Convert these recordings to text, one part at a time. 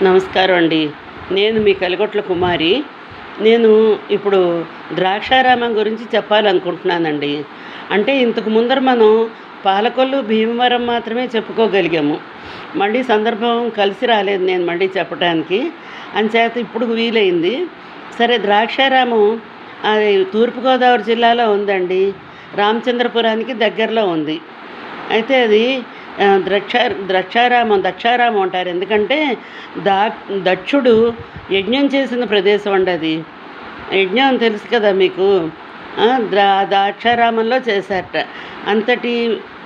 నమస్కారం అండి. నేను మీ కలిగొట్ల కుమారి. నేను ఇప్పుడు ద్రాక్షారామం గురించి చెప్పాలనుకుంటున్నానండి. అంటే ఇంతకు ముందర మనం పాలకొల్లు, భీమవరం మాత్రమే చెప్పుకోగలిగాము. మళ్ళీ సందర్భం కలిసి రాలేదు నేను మళ్ళీ చెప్పటానికి. అంచేత ఇప్పుడు వీలైంది. సరే, ద్రాక్షారామం అది తూర్పుగోదావరి జిల్లాలో ఉందండి. రామచంద్రపురానికి దగ్గరలో ఉంది. అయితే అది దక్షారామం అంటారు. ఎందుకంటే దా దక్షుడు యజ్ఞం చేసిన ప్రదేశం అండి అది. యజ్ఞం తెలుసు కదా మీకు. ద్రాక్షారామంలో చేశారట. అంతటి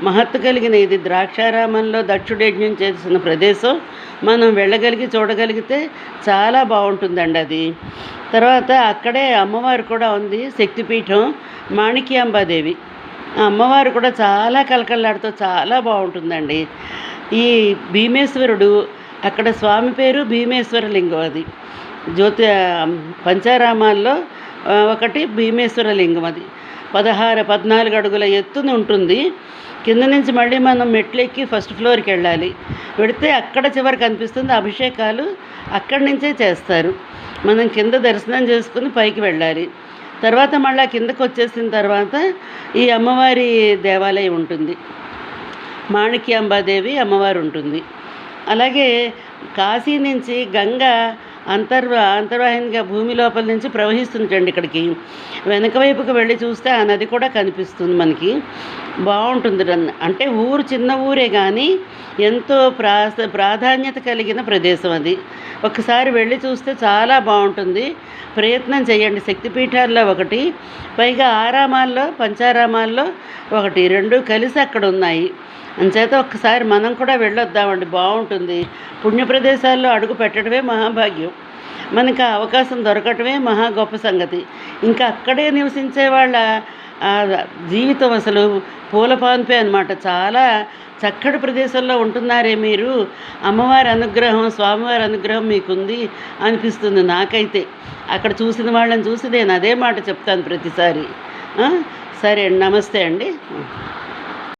మహత్తు కలిగిన ఇది ద్రాక్షారామంలో దక్షుడు యజ్ఞం చేసిన ప్రదేశం. మనం వెళ్ళగలిగి చూడగలిగితే చాలా బాగుంటుందండి అది. తర్వాత అక్కడే అమ్మవారు కూడా ఉంది, శక్తిపీఠం మాణిక్యాంబాదేవి. ఆ అమ్మవారు కూడా చాలా కలకల్లాడుతూ చాలా బాగుంటుందండి. ఈ భీమేశ్వరుడు, అక్కడ స్వామి పేరు భీమేశ్వర లింగం. అది పంచారామాల్లో ఒకటి భీమేశ్వర లింగం. అది 14 అడుగుల ఎత్తున ఉంటుంది. కింద నుంచి మళ్ళీ మనం మెట్లెక్కి ఫస్ట్ ఫ్లోర్కి వెళ్ళాలి. వెళితే అక్కడ చివరికి కనిపిస్తుంది. అభిషేకాలు అక్కడి నుంచే చేస్తారు. మనం కింద దర్శనం చేసుకుని పైకి వెళ్ళాలి. తర్వాత మళ్ళీ కిందకు వచ్చేసిన తర్వాత ఈ అమ్మవారి దేవాలయం ఉంటుంది. మాణిక్యాంబాదేవి అమ్మవారు ఉంటుంది. అలాగే కాశీ నుంచి గంగ అంతర్వాహినిగా భూమి లోపల నుంచి ప్రవహిస్తుంటండి ఇక్కడికి. వెనక వైపుకి వెళ్ళి చూస్తే ఆ నది కూడా కనిపిస్తుంది మనకి. బాగుంటుంది. అంటే ఊరు చిన్న ఊరే కానీ ఎంతో ప్రాధాన్యత కలిగిన ప్రదేశం అది. ఒకసారి వెళ్ళి చూస్తే చాలా బాగుంటుంది. ప్రయత్నం చేయండి. శక్తిపీఠాల్లో ఒకటి, పైగా ఆరామాల్లో పంచారామాల్లో ఒకటి, 2 కలిసి అక్కడ ఉన్నాయి. అంచేత ఒక్కసారి మనం కూడా వెళ్ళొద్దామండి, బాగుంటుంది. పుణ్యప్రదేశాల్లో అడుగు పెట్టడమే మహాభాగ్యం. మనకు ఆ అవకాశం దొరకటమే మహా గొప్ప సంగతి. ఇంకా అక్కడే నివసించే వాళ్ళ జీవితం అసలు పూలపాన్పే అనమాట. చాలా చక్కటి ప్రదేశంలో ఉంటున్నారే మీరు. అమ్మవారి అనుగ్రహం, స్వామివారి అనుగ్రహం మీకుంది అనిపిస్తుంది నాకైతే. అక్కడ చూసిన వాళ్ళని చూసి నేను అదే మాట చెప్తాను ప్రతిసారి. సరే అండి, నమస్తే అండి.